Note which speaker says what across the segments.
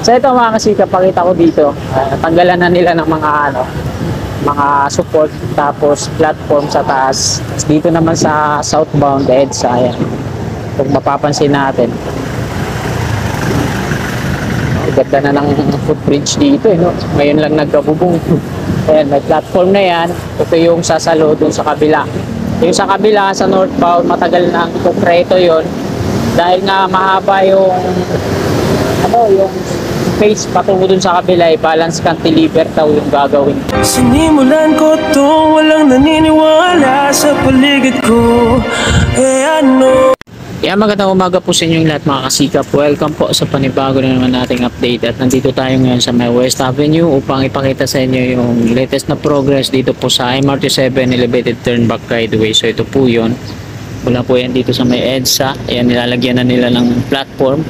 Speaker 1: So ito mga kasikap, pakita ko dito. Tanggalan na nila ng mga support, tapos platform sa taas. Tapos dito naman sa southbound EDSA, ayan. Kung mapapansin natin, ganda na ng footbridge dito, no? Ngayon lang nagkabubong. Ayan, may platform na yan. Ito yung sasalo dun sa kabila. Yung sa kabila, sa northbound, matagal na ang konkreto yon. Dahil nga mahaba yung yung space patungo dun sa kabila, balance cantilever daw yung gagawin.
Speaker 2: Sinimulan ko to, walang naniniwala sa paligid ko. Ano?
Speaker 1: Magandang umaga po sa inyong lahat mga kasikap. Welcome po sa panibago na naman nating update. At nandito tayo ngayon sa may West Avenue upang ipakita sa inyo yung latest na progress dito po sa MRT7 Elevated Turnback Guideway. So ito po yun. Wala po yan dito sa may EDSA. Ayan, nilalagyan na nila ng platform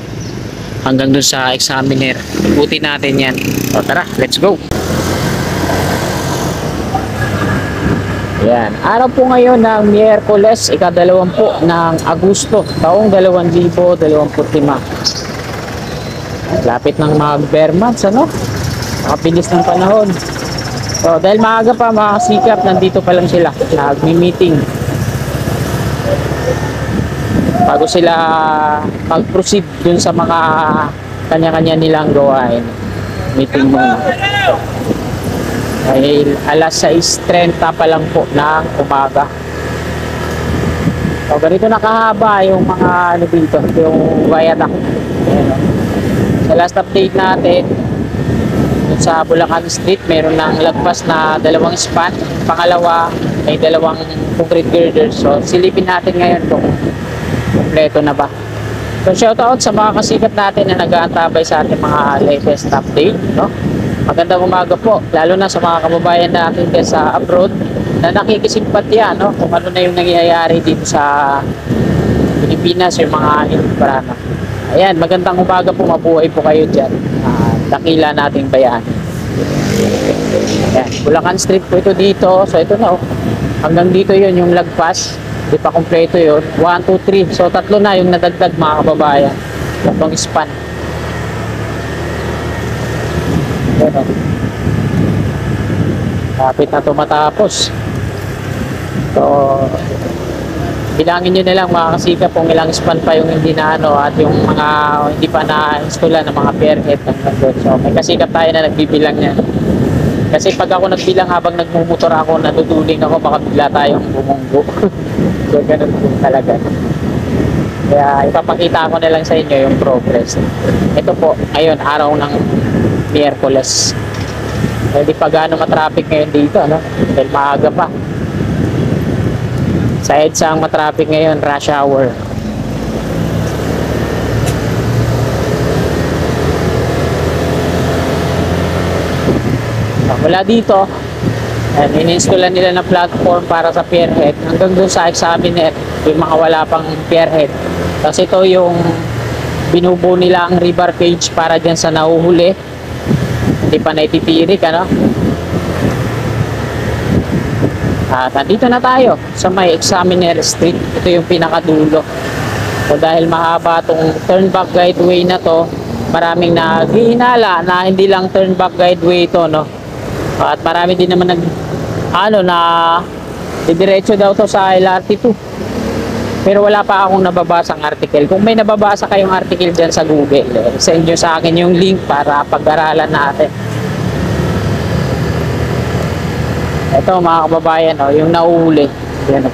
Speaker 1: hanggang dun sa examiner. Ikutin natin yan. So tara, let's go! Yan. Araw po ngayon ng Miyerkules, ika-20 ng Agosto, taong 2025. Lapit ng mag-bare months, ano? Nakabilis ng panahon. So, dahil maaga pa mga kasikap, nandito pa lang sila. Nagmi-meeting. Bago sila mag-proceed dun sa mga kanya-kanya nilang gawain. Meeting muna. Dahil alas 6:30 pa lang po ng umaga. So, ganito nakahaba yung mga dito, yung viaduct. Sa last update natin, sa Bulacan Street, meron ng lagpas na 2 span. Pangalawa, may 2 concrete girders. So, silipin natin ngayon kung kompleto na ba. So, shoutout sa mga kasikat natin na nag-aantabay sa ating mga latest update, no? Magandang umaga po, lalo na sa mga kababayan natin sa abroad na nakikisimpatya, no? Kung ano na yung nangyayari dito sa Pilipinas, yung mga Ilocano. Ayan, magandang umaga po, mabuhay po kayo dyan. Dakila nating bayan. Ayan, Bulacan Street po ito dito. So ito na, hanggang dito yun yung lagpas. Di pa kompleto yun. 1, 2, 3. So 3 na yung nadagdag mga kababayan. 3 span. Kapit na ito matapos. So bilangin nyo na lang mga kasikap kung ilang span pa yung hindi na at yung mga hindi pa na-install ng mga pierhead ng nandun. So may kasikap tayo na nagbibilang yan. Kasi pag ako nagbilang habang nagmumotor ako, natutuling ako, baka bigla tayong bumunggo. So ganun po talaga. Kaya ipapakita ko na lang sa inyo yung progress. Ito po, ngayon, araw ng Miyerkules. Hindi pa gaano matraffic ngayon dito, ano? Dahil maaga pa. Sa EDSA ang matraffic ngayon, rush hour. Mula dito, in-installan nila na platform para sa pierhead hanggang dun sa examiner, yung mga wala pang pierhead. Kasi ito yung binubuo nila ang rebar cage para dyan sa nahuhuli. Hindi pa naititirik, ano? At nandito na tayo sa may Examiner Street. Ito yung pinakadulo. So dahil mahaba itong turnback guideway na to, maraming naghihinala na hindi lang turnback guideway ito, no? At marami din naman didiretso daw to sa LRT2. Pero wala pa akong nababasang article. Kung may nababasa kayong article dyan sa Google, send nyo sa akin yung link para pag-aralan natin. Ito mga kababayan, yung nauhuli. Yan.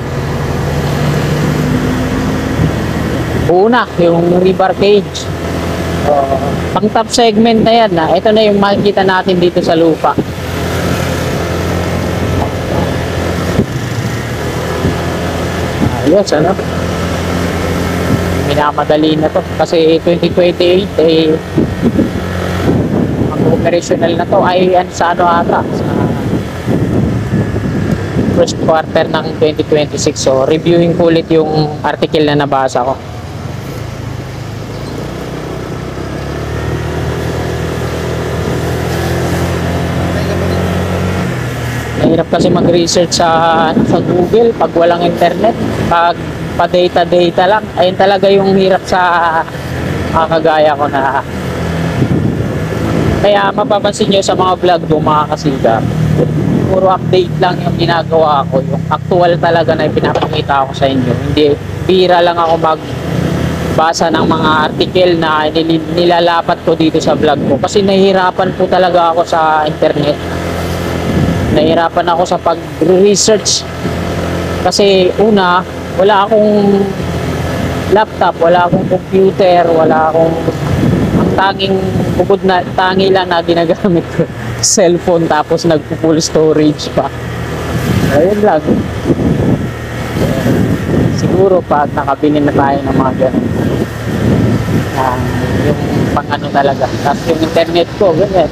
Speaker 1: Una, yung rebar cage. Pang top segment na yan. Ito na yung makikita natin dito sa lupa. Ayos, ano? Minamadali na to kasi 2028 mag-operational na to ay sa ata sa first quarter ng 2026. So reviewing ko ulit yung article na nabasa ko. Mahirap kasi mag-research sa Google pag walang internet, pag pa-data lang. Ayun talaga yung hirap sa kagaya ko na Kaya mapapansin nyo sa mga vlog ko mga kasigap, puro update lang yung ginagawa ko. Yung actual talaga na pinapakita ko sa inyo. Hindi, bira lang ako magbasa ng mga article na nilalapat ko dito sa vlog ko. Kasi nahihirapan po talaga ako sa internet. Nahihirapan ako sa pag-research. Kasi una, wala akong laptop, wala akong computer, wala akong tanging bukod na tangi lang na ginagamit ko cellphone, tapos nagpo-full storage pa. Ayun lang. Siguro pag nakabili na tayo ng mga ganun, yung pang ano talaga, tapos yung internet ko ganyan,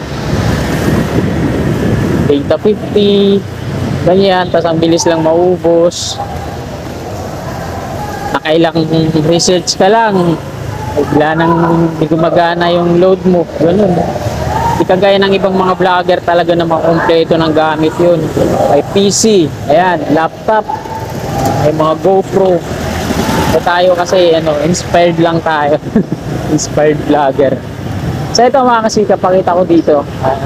Speaker 1: data 50 ganyan, tapos ang bilis lang maubos, nakailang research ka lang, bigla nang hindi gumagana yung load mo, ganun. Di kagaya ng ibang mga vlogger talaga na mga kompleto ng gamit yun. May PC, ayan, laptop, may mga GoPro. So tayo kasi inspired lang tayo. Inspired vlogger. So ito mga kasikap, pakita ko dito,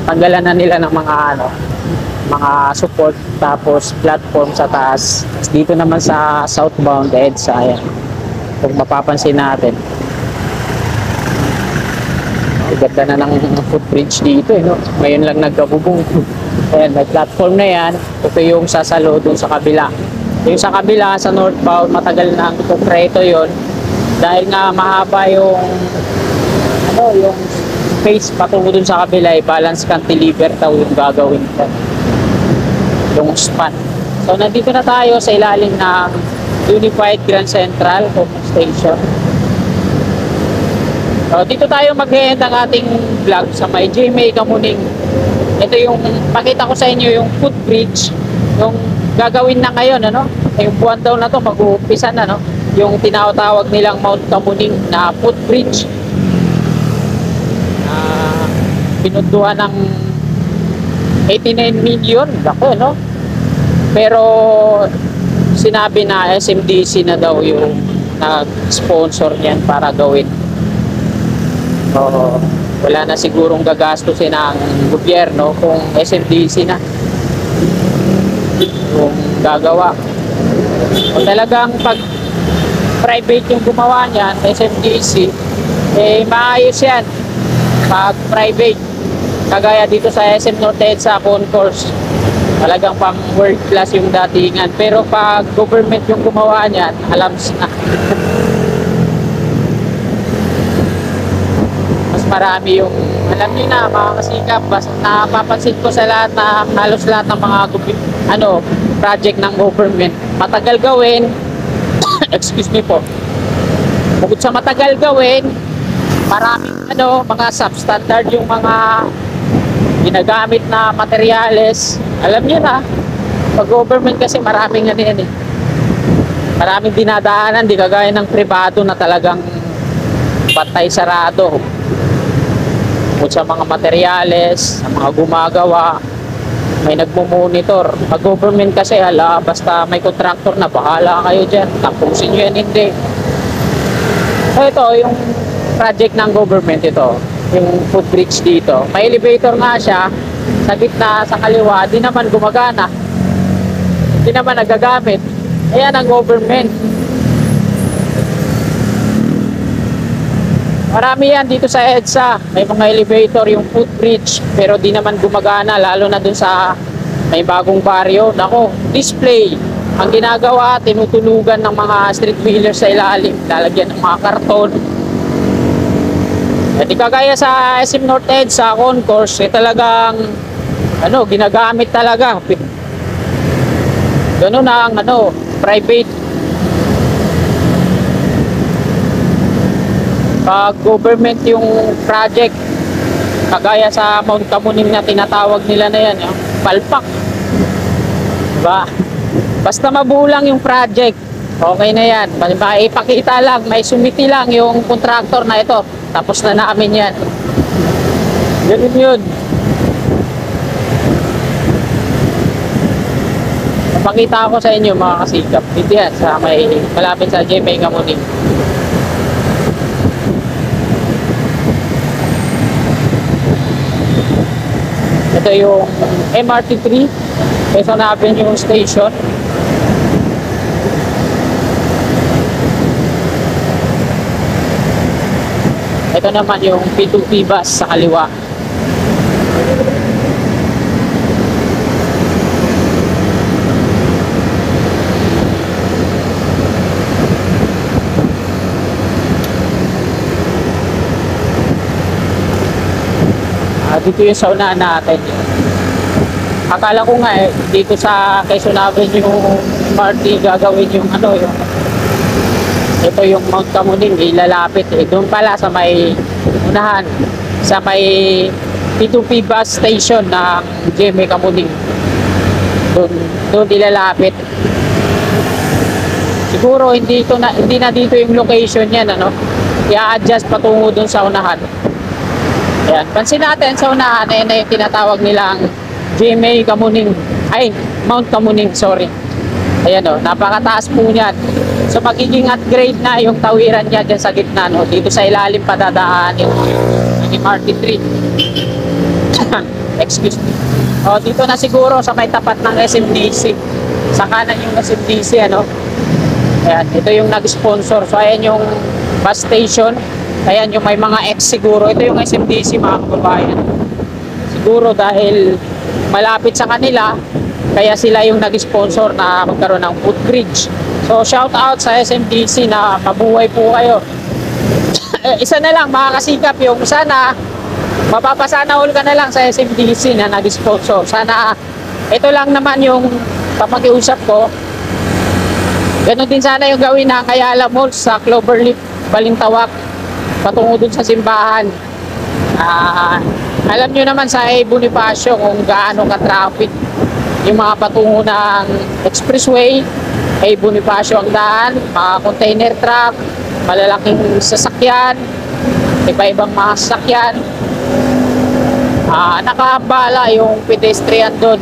Speaker 1: tanggalan na nila ng mga support, tapos platform sa taas. Tapos dito naman sa southbound EDSA, ayan, kung mapapansin natin, ganda na ng footbridge dito no? Ngayon lang nagkabubong. Ayan, may platform na yan. Ito yung sasalo dun sa kabila. Yung sa kabila, sa northbound, matagal na ang konkreto yon. Dahil nga mahaba yung yung space patungo dun sa kabila, balance cantilever daw yung gagawin dyan, yung span. So nandito na tayo sa ilalim ng Unified Grand Central Station. So, dito tayo mag-end ang ating vlog sa may GMA Kamuning. Ito yung pakita ko sa inyo yung footbridge, yung gagawin na ngayon, yung buwan daw na to mag-uumpisa na, yung tinatawag nilang Mount Kamuning na footbridge. Pinunduhan ng 89 million, laki, pero sinabi na SMDC na daw yung nag-sponsor niyan para gawin. Wala na sigurong gagastusin ng gobyerno kung SMDC na yung gagawa. O talagang pag private yung gumawa niyan, SMDC, maayos yan pag private. Kagaya dito sa SM North EDSA Concourse, talagang pang world class yung datingan. Pero pag government yung gumawa niyan, alams na. Marami yung, alam niyo na mga kasikap, basta napapansin ko sa lahat na halos lahat ng mga project ng government, matagal gawin. Excuse me po. Bukod sa matagal gawin, maraming mga substandard yung mga ginagamit na materyales. Alam niyo na, pag government kasi maraming maraming dinadaanan, di kagaya ng pribado na talagang patay sarado. Kung sa mga materyales, sa mga gumagawa, may nagmo-monitor. Pag government kasi, basta may contractor na, bahala kayo dyan, tapusin nyo yan, hindi. So ito, yung project ng government ito, yung footbridge dito, may elevator nga siya, sa gitna, sa kaliwa, di naman gumagana, di naman nagagamit. Ayan ang government. Marami yan dito sa EDSA. May mga elevator, yung footbridge, pero di naman gumagana, lalo na dun sa may bagong baryo. Nako, display. Ang ginagawa, tinutulugan ng mga street wheelers sa ilalim, lalagyan ng mga karton. At di kagaya sa SM North EDSA Concourse, talagang ginagamit talaga. Ganun na ang private. Pag government yung project, kagaya sa Mount Kamuning na tinatawag nila na yan, palpak. Diba? Basta mabulang yung project, okay na yan. Ipakita lang, may sumiti lang yung contractor na ito, tapos na namin yan. Ganun yun. Pakita ko sa inyo mga kasikap. Dito yan, sa malapit sa GMA Kamuning. Ito yung MRT3, Quezon Avenue Station. Ito naman yung P2P bus sa kaliwa. Dito yung sa unahan natin. Akala ko nga dito sa Quezon Avenue yung MRT gagawin yung yung ito yung Mount Camuning ilalapit doon pala sa may unahan, sa may P2P bus station ng GMA Camuning, doon ilalapit. Siguro hindi na dito yung location niyan, i-adjust patungo doon sa unahan. Ayan, pansin natin sa unahan na yung tinatawag nilang GMA Camuning, Mount Camuning, sorry. Ayan napakataas po niyan. So magiging upgrade na yung tawiran niya dyan sa gitna, dito sa ilalim padadaanin yung MRT3. Excuse me. Dito na siguro sa may tapat ng SMDC. Sa kanan yung SMDC, Ayan, ito yung nag-sponsor. So ayan yung bus station. Ayan yung may mga X siguro. Ito yung SMDC, mga kababayan. Siguro dahil malapit sa kanila, kaya sila yung nag-sponsor na magkaroon ng footbridge. So shout out sa SMDC na mabuhay po kayo. Isa na lang mga kasikap, yung sana mapapasana all ka na lang sa SMDC na nag-sponsor. Sana ito lang naman yung papakiusap ko. Ganon din sana yung gawin ng Ayala Mall sa Cloverleaf, Balintawak, patungo dun sa simbahan. Alam nyo naman sa Bonifacio kung gaano ka-traffic yung mga patungo ng expressway. Bonifacio ang daan, mga container truck, malalaking sasakyan, iba-ibang mga sasakyan. Nakabala yung pedestrian doon.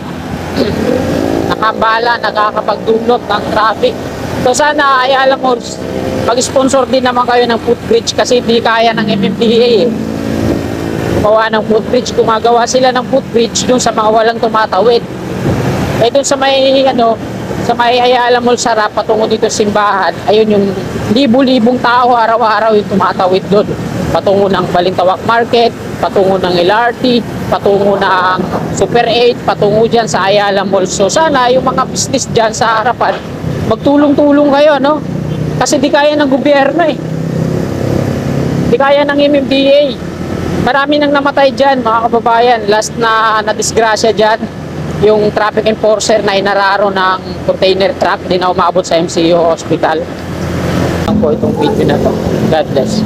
Speaker 1: Nakabala, nakakapagdulot ng traffic. So sana Ayala Malls, mag-sponsor din naman kayo ng footbridge kasi hindi kaya ng MMDA gumawa ng footbridge. Gumagawa sila ng footbridge dun sa mga walang tumatawid. Dun sa may sa may Ayala Mall Sarap patungo dito sa simbahan, ayun yung libu-libong tao araw-araw yung tumatawid dun. Patungo ng Balintawak Market, patungo ng LRT, patungo ng Super 8, patungo dyan sa Ayala Mall. So sana yung mga business dyan sa harapan, magtulong-tulong kayo, kasi di kaya ng gobyerno di kaya ng MMDA. Marami nang namatay dyan, mga kababayan. Last na nadisgrasya dyan yung traffic enforcer na inararo ng container truck, di na umabot sa MCO Hospital. Ang po itong video na to. God bless.